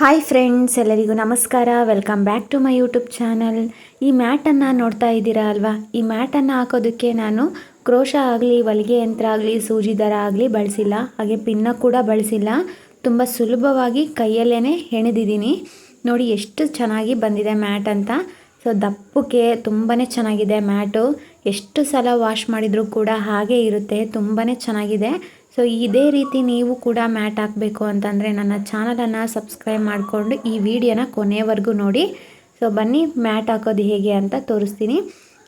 Hi friends, ಎಲ್ಲರಿಗೂ ನಮಸ್ಕಾರ. Welcome back to my YouTube channel. ಈ ಮ್ಯಾಟನ್ನು ನೋಡ್ತಾ ಇದ್ದೀರಾ ಅಲ್ವಾ? ಈ ಮ್ಯಾಟನ್ನು ಹಾಕೋದಕ್ಕೆ ನಾನು ಕ್ರೋಶ ಆಗಲಿ, ಹೊಲಿಗೆ ಯಂತ್ರ ಆಗಲಿ, ಸೂಜಿ ದಾರ ಆಗಲಿ ಬಳಸಿಲ್ಲ. ಹಾಗೆ ಪಿನ್ನ ಕೂಡ ಬಳಸಿಲ್ಲ. ತುಂಬ ಸುಲಭವಾಗಿ ಕೈಯಲ್ಲೇ ಹೆಣೆದಿದ್ದೀನಿ. ನೋಡಿ ಎಷ್ಟು ಚೆನ್ನಾಗಿ ಬಂದಿದೆ ಮ್ಯಾಟ್ ಅಂತ. ಸೊ ದಪ್ಪಕ್ಕೆ ತುಂಬಾ ಚೆನ್ನಾಗಿದೆ ಮ್ಯಾಟು. ಎಷ್ಟು ಸಲ ವಾಶ್ ಮಾಡಿದರೂ ಕೂಡ ಹಾಗೇ ಇರುತ್ತೆ. ತುಂಬಾ ಚೆನ್ನಾಗಿದೆ. ಸೊ ಇದೇ ರೀತಿ ನೀವು ಕೂಡ ಮ್ಯಾಟ್ ಹಾಕಬೇಕು ಅಂತಂದರೆ ನನ್ನ ಚಾನಲನ್ನು ಸಬ್ಸ್ಕ್ರೈಬ್ ಮಾಡಿಕೊಂಡು ಈ ವಿಡಿಯೋನ ಕೊನೆಯವರೆಗೂ ನೋಡಿ. ಸೊ ಬನ್ನಿ ಮ್ಯಾಟ್ ಹಾಕೋದು ಹೇಗೆ ಅಂತ ತೋರಿಸ್ತೀನಿ.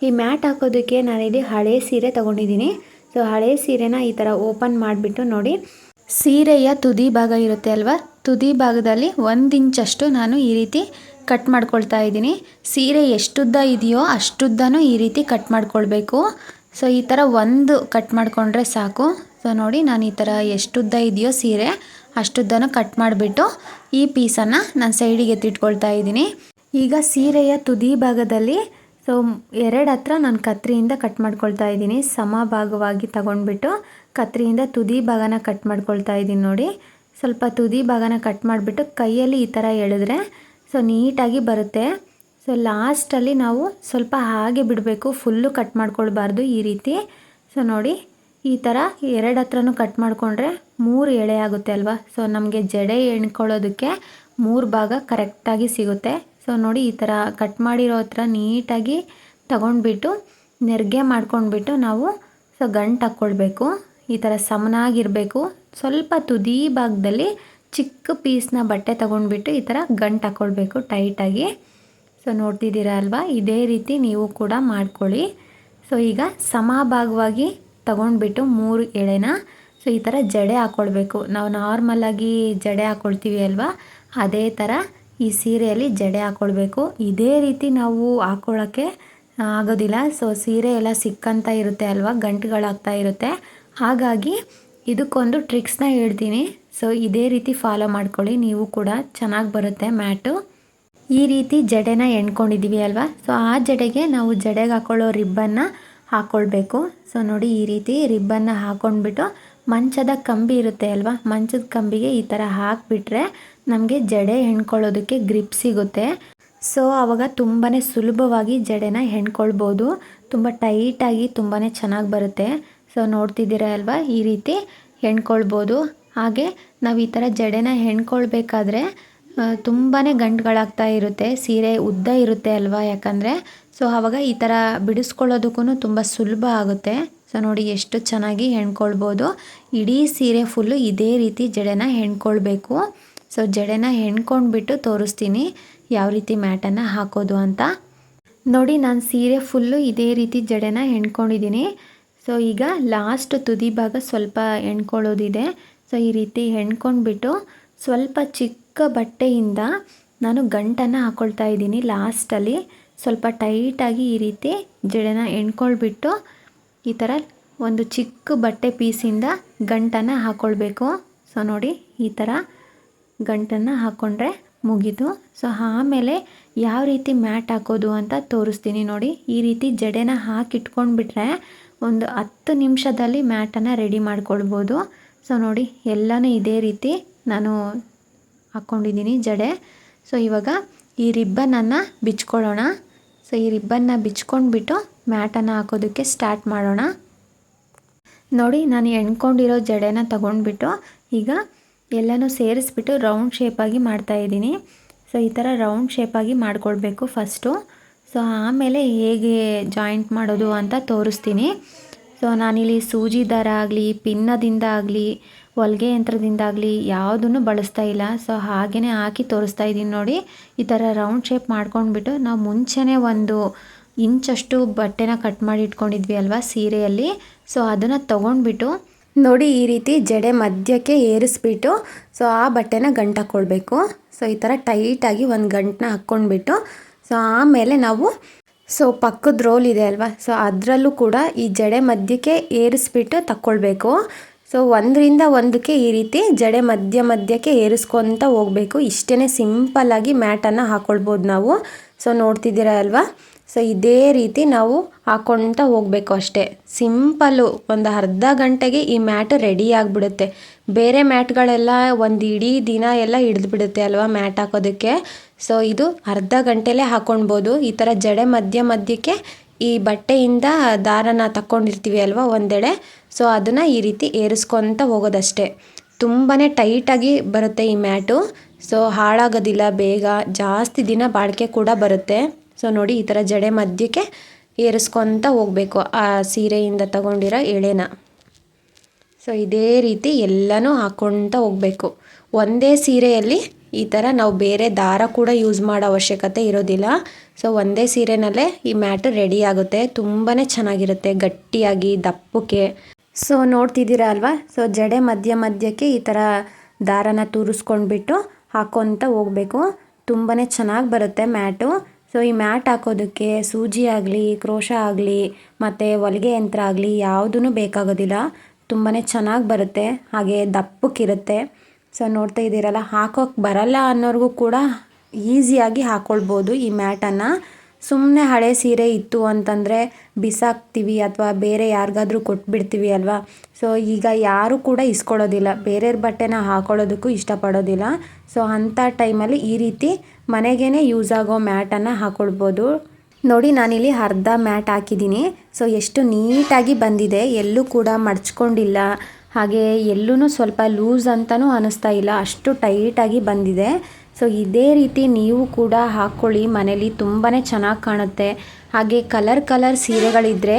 ಈ ಮ್ಯಾಟ್ ಹಾಕೋದಕ್ಕೆ ನಾನಿಲ್ಲಿ ಹಳೆ ಸೀರೆ ತೊಗೊಂಡಿದ್ದೀನಿ. ಸೊ ಹಳೆ ಸೀರೆನ ಈ ಥರ ಓಪನ್ ಮಾಡಿಬಿಟ್ಟು ನೋಡಿ, ಸೀರೆಯ ತುದಿ ಭಾಗ ಇರುತ್ತೆ ಅಲ್ವಾ, ತುದಿ ಭಾಗದಲ್ಲಿ 1 ಇಂಚಷ್ಟು ನಾನು ಈ ರೀತಿ ಕಟ್ ಮಾಡ್ಕೊಳ್ತಾ ಇದ್ದೀನಿ. ಸೀರೆ ಎಷ್ಟುದ್ದ ಇದೆಯೋ ಅಷ್ಟುದ್ದನೂ ಈ ರೀತಿ ಕಟ್ ಮಾಡ್ಕೊಳ್ಬೇಕು. ಸೊ ಈ ಥರ ಒಂದು ಕಟ್ ಮಾಡಿಕೊಂಡ್ರೆ ಸಾಕು. ಸೊ ನೋಡಿ, ನಾನು ಈ ಥರ ಎಷ್ಟುದ್ದ ಇದೆಯೋ ಸೀರೆ ಅಷ್ಟುದ್ದನೂ ಕಟ್ ಮಾಡಿಬಿಟ್ಟು ಈ ಪೀಸನ್ನು ನಾನು ಸೈಡಿಗೆ ಎತ್ತಿಟ್ಕೊಳ್ತಾ ಇದ್ದೀನಿ. ಈಗ ಸೀರೆಯ ತುದಿ ಭಾಗದಲ್ಲಿ ಸೊ 2 ಹತ್ರ ನಾನು ಕತ್ರಿಯಿಂದ ಕಟ್ ಮಾಡ್ಕೊಳ್ತಾ ಇದ್ದೀನಿ. ಸಮ ಭಾಗವಾಗಿ ತಗೊಂಡ್ಬಿಟ್ಟು ಕತ್ರಿಯಿಂದ ತುದಿ ಭಾಗನ ಕಟ್ ಮಾಡ್ಕೊಳ್ತಾ ಇದ್ದೀನಿ. ನೋಡಿ, ಸ್ವಲ್ಪ ತುದಿ ಭಾಗನ ಕಟ್ ಮಾಡಿಬಿಟ್ಟು ಕೈಯಲ್ಲಿ ಈ ಥರ ಎಳೆದ್ರೆ ಸೊ ನೀಟಾಗಿ ಬರುತ್ತೆ. ಸೊ ಲಾಸ್ಟಲ್ಲಿ ನಾವು ಸ್ವಲ್ಪ ಹಾಗೆ ಬಿಡಬೇಕು, ಫುಲ್ಲು ಕಟ್ ಮಾಡ್ಕೊಳ್ಬಾರ್ದು ಈ ರೀತಿ. ಸೊ ನೋಡಿ, ಈ ಥರ 2 ಹತ್ರನೂ ಕಟ್ ಮಾಡಿಕೊಂಡ್ರೆ 3 ಎಳೆ ಆಗುತ್ತೆ ಅಲ್ವಾ. ಸೊ ನಮಗೆ ಜಡೆ ಎಣ್ಕೊಳ್ಳೋದಕ್ಕೆ 3 ಭಾಗ ಕರೆಕ್ಟಾಗಿ ಸಿಗುತ್ತೆ. ಸೊ ನೋಡಿ, ಈ ಥರ ಕಟ್ ಮಾಡಿರೋ ಹತ್ರ ನೀಟಾಗಿ ತಗೊಂಡ್ಬಿಟ್ಟು ನೆರಿಗೆ ಮಾಡ್ಕೊಂಡ್ಬಿಟ್ಟು ನಾವು ಸೊ ಗಂಟು ಹಾಕ್ಕೊಳ್ಬೇಕು. ಈ ಥರ ಸಮನಾಗಿರಬೇಕು. ಸ್ವಲ್ಪ ತುದಿ ಭಾಗದಲ್ಲಿ ಚಿಕ್ಕ ಪೀಸ್ನ ಬಟ್ಟೆ ತೊಗೊಂಡ್ಬಿಟ್ಟು ಈ ಥರ ಗಂಟು ಹಾಕ್ಕೊಳ್ಬೇಕು ಟೈಟಾಗಿ. ಸೊ ನೋಡ್ತಿದ್ದೀರಾ ಅಲ್ವಾ, ಇದೇ ರೀತಿ ನೀವು ಕೂಡ ಮಾಡ್ಕೊಳ್ಳಿ. ಸೊ ಈಗ ಸಮಭಾಗವಾಗಿ ತಗೊಂಡ್ಬಿಟ್ಟು 3 ಎಳೆನ ಸೊ ಈ ಥರ ಜಡೆ ಹಾಕ್ಕೊಳ್ಬೇಕು. ನಾವು ನಾರ್ಮಲಾಗಿ ಜಡೆ ಹಾಕ್ಕೊಳ್ತೀವಿ ಅಲ್ವಾ, ಅದೇ ಥರ ಈ ಸೀರೆಯಲ್ಲಿ ಜಡೆ ಹಾಕ್ಕೊಳ್ಬೇಕು. ಇದೇ ರೀತಿ ನಾವು ಹಾಕ್ಕೊಳ್ಳೋಕ್ಕೆ ಆಗೋದಿಲ್ಲ. ಸೊ ಸೀರೆ ಎಲ್ಲ ಸಿಕ್ಕಂತ ಇರುತ್ತೆ ಅಲ್ವಾ, ಗಂಟುಗಳಾಗ್ತಾ ಇರುತ್ತೆ. ಹಾಗಾಗಿ ಇದಕ್ಕೊಂದು ಟ್ರಿಕ್ಸ್ನ ಹೇಳ್ತೀನಿ. ಸೊ ಇದೇ ರೀತಿ ಫಾಲೋ ಮಾಡ್ಕೊಳ್ಳಿ, ನೀವು ಕೂಡ ಚೆನ್ನಾಗಿ ಬರುತ್ತೆ ಮ್ಯಾಟು. ಈ ರೀತಿ ಜಡೆನ ಎಣ್ಕೊಂಡಿದ್ದೀವಿ ಅಲ್ವಾ, ಸೊ ಆ ಜಡೆಗೆ ನಾವು ಜಡೆಗೆ ಹಾಕ್ಕೊಳ್ಳೋ ರಿಬ್ಬನ್ನ ಹಾಕ್ಕೊಳ್ಬೇಕು. ಸೊ ನೋಡಿ, ಈ ರೀತಿ ರಿಬ್ಬನ್ನ ಹಾಕ್ಕೊಂಡ್ಬಿಟ್ಟು ಮಂಚದ ಕಂಬಿ ಇರುತ್ತೆ ಅಲ್ವಾ, ಮಂಚದ ಕಂಬಿಗೆ ಈ ಥರ ಹಾಕಿಬಿಟ್ರೆ ನಮಗೆ ಜಡೆ ಹೆಣ್ಕೊಳ್ಳೋದಕ್ಕೆ ಗ್ರಿಪ್ ಸಿಗುತ್ತೆ. ಸೊ ಆವಾಗ ತುಂಬಾ ಸುಲಭವಾಗಿ ಜಡೆನ ಹೆಣ್ಕೊಳ್ಬೋದು. ತುಂಬ ಟೈಟಾಗಿ ತುಂಬಾ ಚೆನ್ನಾಗಿ ಬರುತ್ತೆ. ಸೊ ನೋಡ್ತಿದ್ದೀರಾ ಅಲ್ವಾ, ಈ ರೀತಿ ಹೆಣ್ಕೊಳ್ಬೋದು. ಹಾಗೆ ನಾವು ಈ ಥರ ಜಡೆನ ಹೆಣ್ಕೊಳ್ಬೇಕಾದ್ರೆ ತುಂಬಾ ಗಂಟುಗಳಾಗ್ತಾ ಇರುತ್ತೆ. ಸೀರೆ ಉದ್ದ ಇರುತ್ತೆ ಅಲ್ವಾ, ಯಾಕಂದರೆ ಸೊ ಆವಾಗ ಈ ಥರ ಬಿಡಿಸ್ಕೊಳ್ಳೋದಕ್ಕೂ ತುಂಬ ಸುಲಭ ಆಗುತ್ತೆ. ಸೊ ನೋಡಿ, ಎಷ್ಟು ಚೆನ್ನಾಗಿ ಹೆಣ್ಕೊಳ್ಬೋದು. ಇಡೀ ಸೀರೆ ಫುಲ್ಲು ಇದೇ ರೀತಿ ಜಡೆನ ಹೆಣ್ಕೊಳ್ಬೇಕು. ಸೊ ಜಡೆನ ಹೆಣ್ಕೊಂಡ್ಬಿಟ್ಟು ತೋರಿಸ್ತೀನಿ ಯಾವ ರೀತಿ ಮ್ಯಾಟನ್ನು ಹಾಕೋದು ಅಂತ. ನೋಡಿ, ನಾನು ಸೀರೆ ಫುಲ್ಲು ಇದೇ ರೀತಿ ಜಡೆನ ಹೆಣ್ಕೊಂಡಿದ್ದೀನಿ. ಸೊ ಈಗ ಲಾಸ್ಟ್ ತುದಿ ಭಾಗ ಸ್ವಲ್ಪ ಹೆಣ್ಕೊಳ್ಳೋದಿದೆ. ಸೊ ಈ ರೀತಿ ಹೆಣ್ಕೊಂಡ್ಬಿಟ್ಟು ಸ್ವಲ್ಪ ಚಿಕ್ಕ ಬಟ್ಟೆಯಿಂದ ನಾನು ಗಂಟನ್ನು ಹಾಕ್ಕೊಳ್ತಾ ಇದ್ದೀನಿ. ಲಾಸ್ಟಲ್ಲಿ ಸ್ವಲ್ಪ ಟೈಟಾಗಿ ಈ ರೀತಿ ಜಡೆನ ಎಣ್ಕೊಳ್ಬಿಟ್ಟು ಈ ಥರ ಒಂದು ಚಿಕ್ಕ ಬಟ್ಟೆ ಪೀಸಿಂದ ಗಂಟನ್ನು ಹಾಕ್ಕೊಳ್ಬೇಕು. ಸೊ ನೋಡಿ, ಈ ಥರ ಗಂಟನ್ನು ಹಾಕ್ಕೊಂಡ್ರೆ ಮುಗೀತು. ಸೊ ಆಮೇಲೆ ಯಾವ ರೀತಿ ಮ್ಯಾಟ್ ಹಾಕೋದು ಅಂತ ತೋರಿಸ್ತೀನಿ ನೋಡಿ. ಈ ರೀತಿ ಜಡೆನ ಹಾಕಿಟ್ಕೊಂಡ್ಬಿಟ್ರೆ ಒಂದು 10 ನಿಮಿಷದಲ್ಲಿ ಮ್ಯಾಟನ್ನು ರೆಡಿ ಮಾಡ್ಕೊಳ್ಬೋದು. ಸೊ ನೋಡಿ, ಎಲ್ಲನೂ ಇದೇ ರೀತಿ ನಾನು ಹಾಕ್ಕೊಂಡಿದ್ದೀನಿ ಜಡೆ. ಸೊ ಇವಾಗ ಈ ರಿಬ್ಬನನ್ನು ಬಿಚ್ಕೊಳ್ಳೋಣ. ಸೊ ಈ ರಿಬ್ಬನ್ನ ಬಿಚ್ಕೊಂಡ್ಬಿಟ್ಟು ಮ್ಯಾಟನ್ನು ಹಾಕೋದಕ್ಕೆ ಸ್ಟಾರ್ಟ್ ಮಾಡೋಣ. ನೋಡಿ, ನಾನು ಎಣ್ಕೊಂಡಿರೋ ಜಡೆನ ತಗೊಂಡ್ಬಿಟ್ಟು ಈಗ ಎಲ್ಲನೂ ಸೇರಿಸ್ಬಿಟ್ಟು ರೌಂಡ್ ಶೇಪಾಗಿ ಮಾಡ್ತಾಯಿದ್ದೀನಿ. ಸೊ ಈ ಥರ ರೌಂಡ್ ಶೇಪಾಗಿ ಮಾಡ್ಕೊಳ್ಬೇಕು ಫಸ್ಟು. ಸೊ ಆಮೇಲೆ ಹೇಗೆ ಜಾಯಿಂಟ್ ಮಾಡೋದು ಅಂತ ತೋರಿಸ್ತೀನಿ. ಸೊ ನಾನಿಲ್ಲಿ ಸೂಜಿ ದಾರ ಆಗಲಿ, ಪಿನ್ನದಿಂದ ಆಗಲಿ, ಹೊಲಿಗೆ ಯಂತ್ರದಿಂದಾಗಲಿ ಯಾವುದನ್ನು ಬಳಸ್ತಾ ಇಲ್ಲ. ಸೊ ಹಾಗೆಯೇ ಹಾಕಿ ತೋರಿಸ್ತಾ ಇದ್ದೀನಿ ನೋಡಿ. ಈ ಥರ ರೌಂಡ್ ಶೇಪ್ ಮಾಡ್ಕೊಂಡ್ಬಿಟ್ಟು ನಾವು ಮುಂಚೆನೇ 1 ಇಂಚಷ್ಟು ಬಟ್ಟೆನ ಕಟ್ ಮಾಡಿ ಇಟ್ಕೊಂಡಿದ್ವಿ ಅಲ್ವಾ ಸೀರೆಯಲ್ಲಿ. ಸೊ ಅದನ್ನು ತೊಗೊಂಡ್ಬಿಟ್ಟು ನೋಡಿ, ಈ ರೀತಿ ಜಡೆ ಮಧ್ಯಕ್ಕೆ ಏರಿಸ್ಬಿಟ್ಟು ಸೊ ಆ ಬಟ್ಟೆನ ಗಂಟು ಹಾಕ್ಕೊಳ್ಬೇಕು. ಸೊ ಈ ಥರ ಟೈಟಾಗಿ ಒಂದು ಗಂಟನ್ನ ಹಾಕ್ಕೊಂಡ್ಬಿಟ್ಟು ಸೊ ಆಮೇಲೆ ನಾವು ಸೊ ಪಕ್ಕದ ರೋಲ್ ಇದೆ ಅಲ್ವಾ, ಸೊ ಅದರಲ್ಲೂ ಕೂಡ ಈ ಜಡೆ ಮಧ್ಯಕ್ಕೆ ಏರಿಸ್ಬಿಟ್ಟು ತಕ್ಕೊಳ್ಬೇಕು. ಸೊ 1ರಿಂದ 1ಕ್ಕೆ ಈ ರೀತಿ ಜಡೆ ಮಧ್ಯಕ್ಕೆ ಏರಿಸ್ಕೊತ ಹೋಗಬೇಕು. ಇಷ್ಟೇ ಸಿಂಪಲ್ಲಾಗಿ ಮ್ಯಾಟನ್ನು ಹಾಕ್ಕೊಳ್ಬೋದು ನಾವು. ಸೊ ನೋಡ್ತಿದ್ದೀರಾ ಅಲ್ವಾ, ಸೊ ಇದೇ ರೀತಿ ನಾವು ಹಾಕ್ಕೊಳ್ತಾ ಹೋಗಬೇಕು ಅಷ್ಟೇ. ಸಿಂಪಲ್ಲು, ಒಂದು ಅರ್ಧ ಗಂಟೆಗೆ ಈ ಮ್ಯಾಟ್ ರೆಡಿ ಆಗಿಬಿಡುತ್ತೆ. ಬೇರೆ ಮ್ಯಾಟ್ಗಳೆಲ್ಲ ಒಂದು ಇಡೀ ದಿನ ಎಲ್ಲ ಹಿಡಿದು ಬಿಡುತ್ತೆ ಅಲ್ವಾ ಮ್ಯಾಟ್ ಹಾಕೋದಕ್ಕೆ. ಸೊ ಇದು ಅರ್ಧ ಗಂಟೆಲೇ ಹಾಕೊಳ್ಬೋದು. ಈ ಥರ ಜಡೆ ಮಧ್ಯಕ್ಕೆ ಈ ಬಟ್ಟೆಯಿಂದ ದಾರನ ತಕ್ಕೊಂಡಿರ್ತೀವಿ ಅಲ್ವಾ ಒಂದೆಡೆ, ಸೊ ಅದನ್ನು ಈ ರೀತಿ ಏರಿಸ್ಕೊತ ಹೋಗೋದಷ್ಟೇ. ತುಂಬಾ ಟೈಟಾಗಿ ಬರುತ್ತೆ ಈ ಮ್ಯಾಟು. ಸೊ ಹಾಳಾಗೋದಿಲ್ಲ ಬೇಗ, ಜಾಸ್ತಿ ದಿನ ಬಾಳಿಕೆ ಕೂಡ ಬರುತ್ತೆ. ಸೊ ನೋಡಿ ಈ ಥರ ಜಡೆ ಮಧ್ಯಕ್ಕೆ ಏರಿಸ್ಕೊತ ಹೋಗಬೇಕು ಆ ಸೀರೆಯಿಂದ ತಗೊಂಡಿರೋ ಎಳೆನ. ಸೊ ಇದೇ ರೀತಿ ಎಲ್ಲನೂ ಹಾಕ್ಕೊತ ಹೋಗಬೇಕು. ಒಂದೇ ಸೀರೆಯಲ್ಲಿ ಈ ಥರ ನಾವು ಬೇರೆ ದಾರ ಕೂಡ ಯೂಸ್ ಮಾಡೋ ಅವಶ್ಯಕತೆ ಇರೋದಿಲ್ಲ. ಸೊ ಒಂದೇ ಸೀರೆನಲ್ಲೇ ಈ ಮ್ಯಾಟು ರೆಡಿ ಆಗುತ್ತೆ. ತುಂಬಾ ಚೆನ್ನಾಗಿರುತ್ತೆ, ಗಟ್ಟಿಯಾಗಿ ದಪ್ಪಕ್ಕೆ. ಸೊ ನೋಡ್ತಿದ್ದೀರಾ ಅಲ್ವಾ. ಸೊ ಜಡೆ ಮಧ್ಯಕ್ಕೆ ಈ ಥರ ದಾರನ ತೂರಿಸ್ಕೊಂಡ್ಬಿಟ್ಟು ಹಾಕ್ಕೊತ ಹೋಗಬೇಕು. ತುಂಬಾ ಚೆನ್ನಾಗಿ ಬರುತ್ತೆ ಮ್ಯಾಟು. ಸೊ ಈ ಮ್ಯಾಟ್ ಹಾಕೋದಕ್ಕೆ ಸೂಜಿ ಆಗಲಿ, ಕ್ರೋಶ ಆಗಲಿ, ಮತ್ತು ಹೊಲಿಗೆ ಯಂತ್ರ ಆಗಲಿ ಯಾವುದೂ ಬೇಕಾಗೋದಿಲ್ಲ. ತುಂಬಾ ಚೆನ್ನಾಗಿ ಬರುತ್ತೆ, ಹಾಗೆ ದಪ್ಪಕ್ಕಿರುತ್ತೆ. ಸೊ ನೋಡ್ತಾ ಇದ್ದೀರಲ್ಲ, ಹಾಕೋಕ್ಕೆ ಬರಲ್ಲ ಅನ್ನೋರಿಗೂ ಕೂಡ ಈಸಿಯಾಗಿ ಹಾಕ್ಕೊಳ್ಬೋದು ಈ ಮ್ಯಾಟನ್ನು. ಸುಮ್ಮನೆ ಹಳೆ ಸೀರೆ ಇತ್ತು ಅಂತಂದರೆ ಬಿಸಾಕ್ತೀವಿ ಅಥವಾ ಬೇರೆ ಯಾರಿಗಾದ್ರೂ ಕೊಟ್ಬಿಡ್ತೀವಿ ಅಲ್ವಾ. ಸೊ ಈಗ ಯಾರೂ ಕೂಡ ಇಸ್ಕೊಳ್ಳೋದಿಲ್ಲ, ಬೇರೆಯವ್ರ ಬಟ್ಟೆನ ಹಾಕೊಳ್ಳೋದಕ್ಕೂ ಇಷ್ಟಪಡೋದಿಲ್ಲ. ಸೊ ಅಂಥ ಟೈಮಲ್ಲಿ ಈ ರೀತಿ ಮನೆಗೇ ಯೂಸ್ ಆಗೋ ಮ್ಯಾಟನ್ನು ಹಾಕ್ಕೊಳ್ಬೋದು. ನೋಡಿ ನಾನಿಲ್ಲಿ ಅರ್ಧ ಮ್ಯಾಟ್ ಹಾಕಿದ್ದೀನಿ. ಸೊ ಎಷ್ಟು ನೀಟಾಗಿ ಬಂದಿದೆ, ಎಲ್ಲೂ ಕೂಡ ಮಡ್ಚ್ಕೊಂಡಿಲ್ಲ, ಹಾಗೆ ಎಲ್ಲೂ ಸ್ವಲ್ಪ ಲೂಸ್ ಅಂತಲೂ ಅನ್ನಿಸ್ತಾ ಇಲ್ಲ, ಅಷ್ಟು ಟೈಟಾಗಿ ಬಂದಿದೆ. ಸೊ ಇದೇ ರೀತಿ ನೀವು ಕೂಡ ಹಾಕ್ಕೊಳ್ಳಿ ಮನೇಲಿ, ತುಂಬಾ ಚೆನ್ನಾಗಿ ಕಾಣುತ್ತೆ. ಹಾಗೆ ಕಲರ್ ಸೀರೆಗಳಿದ್ದರೆ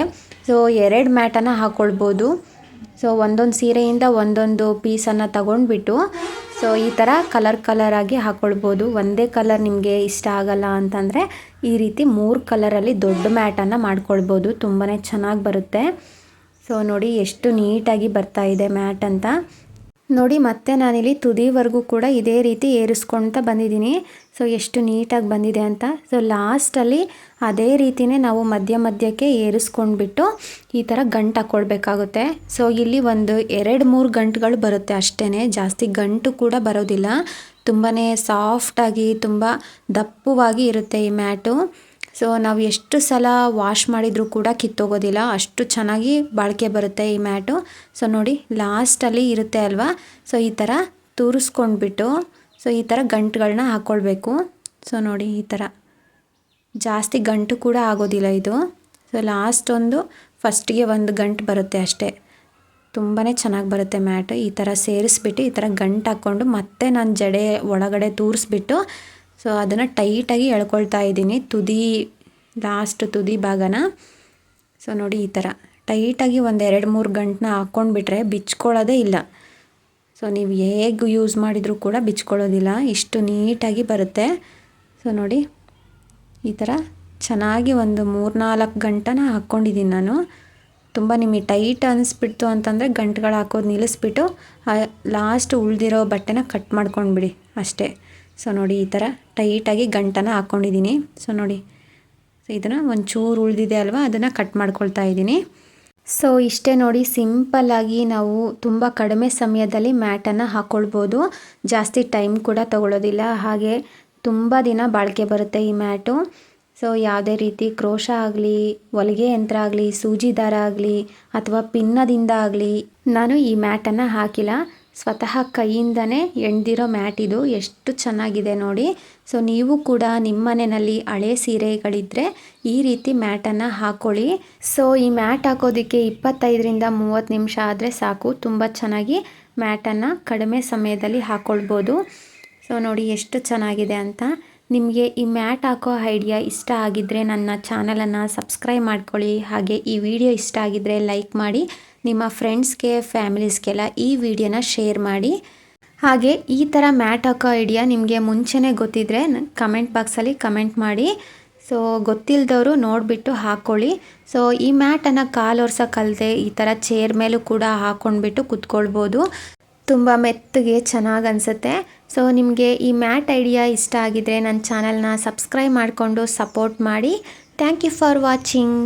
ಸೊ 2 ಮ್ಯಾಟನ್ನು ಹಾಕ್ಕೊಳ್ಬೋದು. ಸೊ ಒಂದೊಂದು ಸೀರೆಯಿಂದ ಒಂದೊಂದು ಪೀಸನ್ನು ತಗೊಂಡ್ಬಿಟ್ಟು ಸೊ ಈ ಥರ ಕಲರ್ ಆಗಿ ಹಾಕ್ಕೊಳ್ಬೋದು. ಒಂದೇ ಕಲರ್ ನಿಮಗೆ ಇಷ್ಟ ಆಗಲ್ಲ ಅಂತಂದರೆ ಈ ರೀತಿ 3 ಕಲರಲ್ಲಿ ದೊಡ್ಡ ಮ್ಯಾಟನ್ನು ಮಾಡ್ಕೊಳ್ಬೋದು. ತುಂಬಾ ಚೆನ್ನಾಗಿ ಬರುತ್ತೆ. ಸೊ ನೋಡಿ ಎಷ್ಟು ನೀಟಾಗಿ ಬರ್ತಾ ಇದೆ ಮ್ಯಾಟ್ ಅಂತ. ನೋಡಿ ಮತ್ತೆ ನಾನಿಲ್ಲಿ ತುದಿವರೆಗೂ ಕೂಡ ಇದೇ ರೀತಿ ಏರಿಸ್ಕೊಳ್ತಾ ಬಂದಿದ್ದೀನಿ. ಸೊ ಎಷ್ಟು ನೀಟಾಗಿ ಬಂದಿದೆ ಅಂತ. ಸೊ ಲಾಸ್ಟಲ್ಲಿ ಅದೇ ರೀತಿಯೇ ನಾವು ಮಧ್ಯಕ್ಕೆ ಏರಿಸ್ಕೊಂಡ್ಬಿಟ್ಟು ಈ ಥರ ಗಂಟು ಹಾಕ್ಕೊಳ್ಬೇಕಾಗುತ್ತೆ. ಸೊ ಇಲ್ಲಿ ಒಂದು 2-3 ಗಂಟುಗಳು ಬರುತ್ತೆ ಅಷ್ಟೇ, ಜಾಸ್ತಿ ಗಂಟು ಕೂಡ ಬರೋದಿಲ್ಲ. ತುಂಬಾ ಸಾಫ್ಟಾಗಿ ತುಂಬ ದಪ್ಪವಾಗಿ ಇರುತ್ತೆ ಈ ಮ್ಯಾಟು. ಸೊ ನಾವು ಎಷ್ಟು ಸಲ ವಾಶ್ ಮಾಡಿದರೂ ಕೂಡ ಕಿತ್ತೋಗೋದಿಲ್ಲ, ಅಷ್ಟು ಚೆನ್ನಾಗಿ ಬಾಳಿಕೆ ಬರುತ್ತೆ ಈ ಮ್ಯಾಟು. ಸೊ ನೋಡಿ ಲಾಸ್ಟಲ್ಲಿ ಇರುತ್ತೆ ಅಲ್ವಾ. ಸೊ ಈ ಥರ ತೂರಿಸ್ಕೊಂಡ್ಬಿಟ್ಟು ಸೊ ಈ ಥರ ಗಂಟುಗಳನ್ನ ಹಾಕ್ಕೊಳ್ಬೇಕು. ಸೊ ನೋಡಿ ಈ ಥರ ಜಾಸ್ತಿ ಗಂಟು ಕೂಡ ಆಗೋದಿಲ್ಲ ಇದು. ಸೊ ಲಾಸ್ಟ್ ಫಸ್ಟಿಗೆ ಒಂದು ಗಂಟು ಬರುತ್ತೆ ಅಷ್ಟೇ. ತುಂಬಾ ಚೆನ್ನಾಗಿ ಬರುತ್ತೆ ಮ್ಯಾಟು. ಈ ಥರ ಸೇರಿಸ್ಬಿಟ್ಟು ಈ ಥರ ಗಂಟು ಹಾಕ್ಕೊಂಡು ಮತ್ತೆ ನಾನು ಜಡೆ ಒಳಗಡೆ ತೂರಿಸ್ಬಿಟ್ಟು ಸೊ ಅದನ್ನು ಟೈಟಾಗಿ ಎಳ್ಕೊಳ್ತಾ ಇದ್ದೀನಿ, ಲಾಸ್ಟ್ ತುದಿ ಭಾಗನ. ಸೊ ನೋಡಿ ಈ ಥರ ಟೈಟಾಗಿ ಒಂದು 2-3 ಗಂಟನ್ನ ಹಾಕ್ಕೊಂಡ್ಬಿಟ್ರೆ ಬಿಚ್ಕೊಳ್ಳೋದೇ ಇಲ್ಲ. ಸೊ ನೀವು ಹೇಗೆ ಯೂಸ್ ಮಾಡಿದರೂ ಕೂಡ ಬಿಚ್ಕೊಳ್ಳೋದಿಲ್ಲ, ಇಷ್ಟು ನೀಟಾಗಿ ಬರುತ್ತೆ. ಸೊ ನೋಡಿ ಈ ಥರ ಚೆನ್ನಾಗಿ ಒಂದು 3-4 ಗಂಟನ ಹಾಕ್ಕೊಂಡಿದ್ದೀನಿ ನಾನು. ತುಂಬ ನಿಮಗೆ ಟೈಟ್ ಅನ್ನಿಸ್ಬಿಡ್ತು ಅಂತಂದರೆ ಗಂಟುಗಳು ಹಾಕೋದು ನಿಲ್ಲಿಸ್ಬಿಟ್ಟು ಲಾಸ್ಟ್ ಉಳಿದಿರೋ ಬಟ್ಟೆನ ಕಟ್ ಮಾಡ್ಕೊಂಡ್ಬಿಡಿ ಅಷ್ಟೇ. ಸೊ ನೋಡಿ ಈ ಥರ ಟೈಟಾಗಿ ಗಂಟನ್ನು ಹಾಕ್ಕೊಂಡಿದ್ದೀನಿ. ಸೊ ನೋಡಿ ಇದನ್ನು ಒಂಚೂರು ಉಳಿದಿದೆ ಅಲ್ವಾ, ಅದನ್ನು ಕಟ್ ಮಾಡ್ಕೊಳ್ತಾ ಇದ್ದೀನಿ. ಸೊ ಇಷ್ಟೇ ನೋಡಿ, ಸಿಂಪಲ್ಲಾಗಿ ನಾವು ತುಂಬ ಕಡಿಮೆ ಸಮಯದಲ್ಲಿ ಮ್ಯಾಟನ್ನು ಹಾಕ್ಕೊಳ್ಬೋದು. ಜಾಸ್ತಿ ಟೈಮ್ ಕೂಡ ತಗೊಳ್ಳೋದಿಲ್ಲ, ಹಾಗೆ ತುಂಬ ದಿನ ಬಾಳಿಕೆ ಬರುತ್ತೆ ಈ ಮ್ಯಾಟು. ಸೊ ಯಾವುದೇ ರೀತಿ ಕ್ರೋಶ ಆಗಲಿ, ಹೊಲಿಗೆ ಯಂತ್ರ ಆಗಲಿ, ಸೂಜಿ ದಾರ ಆಗಲಿ ಅಥವಾ ಪಿನ್ನದಿಂದ ಆಗಲಿ ನಾನು ಈ ಮ್ಯಾಟನ್ನು ಹಾಕಿಲ್ಲ. ಸ್ವತಃ ಕೈಯಿಂದನೇ ಎಣ್ದಿರೋ ಮ್ಯಾಟ್ ಇದು. ಎಷ್ಟು ಚೆನ್ನಾಗಿದೆ ನೋಡಿ. ಸೊ ನೀವು ಕೂಡ ನಿಮ್ಮ ಮನೆಯಲ್ಲಿ ಹಳೆ ಸೀರೆಗಳಿದ್ದರೆ ಈ ರೀತಿ ಮ್ಯಾಟನ್ನು ಹಾಕ್ಕೊಳ್ಳಿ. ಸೊ ಈ ಮ್ಯಾಟ್ ಹಾಕೋದಕ್ಕೆ 25-30 ನಿಮಿಷ ಆದರೆ ಸಾಕು. ತುಂಬ ಚೆನ್ನಾಗಿ ಮ್ಯಾಟನ್ನು ಕಡಿಮೆ ಸಮಯದಲ್ಲಿ ಹಾಕ್ಕೊಳ್ಬೋದು. ಸೊ ನೋಡಿ ಎಷ್ಟು ಚೆನ್ನಾಗಿದೆ ಅಂತ. ನಿಮಗೆ ಈ ಮ್ಯಾಟ್ ಹಾಕೋ ಐಡಿಯಾ ಇಷ್ಟ ಆಗಿದ್ದರೆ ನನ್ನ ಚಾನಲನ್ನು ಸಬ್ಸ್ಕ್ರೈಬ್ ಮಾಡ್ಕೊಳ್ಳಿ. ಹಾಗೆ ಈ ವಿಡಿಯೋ ಇಷ್ಟ ಆಗಿದ್ದರೆ ಲೈಕ್ ಮಾಡಿ, ನಿಮ್ಮ ಫ್ರೆಂಡ್ಸ್ಗೆ ಫ್ಯಾಮಿಲೀಸ್ಗೆಲ್ಲ ಈ ವಿಡಿಯೋನ ಶೇರ್ ಮಾಡಿ. ಹಾಗೆ ಈ ಥರ ಮ್ಯಾಟ್ ಹಾಕೋ ಐಡಿಯಾ ನಿಮಗೆ ಮುಂಚೆನೇ ಗೊತ್ತಿದ್ದರೆ ಕಮೆಂಟ್ ಬಾಕ್ಸಲ್ಲಿ ಕಮೆಂಟ್ ಮಾಡಿ. ಸೊ ಗೊತ್ತಿಲ್ಲದವರು ನೋಡಿಬಿಟ್ಟು ಹಾಕ್ಕೊಳ್ಳಿ. ಸೊ ಈ ಮ್ಯಾಟನ್ನು ಕಾಲೊರ್ಸೋಕ್ಕಲ್ಲದೆ ಈ ಥರ ಚೇರ್ ಮೇಲೂ ಕೂಡ ಹಾಕ್ಕೊಂಡ್ಬಿಟ್ಟು ಕುತ್ಕೊಳ್ಬೋದು. ತುಂಬ ಮೆತ್ತಗೆ ಚೆನ್ನಾಗಿ ಅನಿಸುತ್ತೆ. ಸೊ ನಿಮಗೆ ಈ ಮ್ಯಾಟ್ ಐಡಿಯಾ ಇಷ್ಟ ಆಗಿದ್ದರೆ ನನ್ನ ಚಾನಲ್ನ ಸಬ್ಸ್ಕ್ರೈಬ್ ಮಾಡಿಕೊಂಡು ಸಪೋರ್ಟ್ ಮಾಡಿ. Thank you for watching.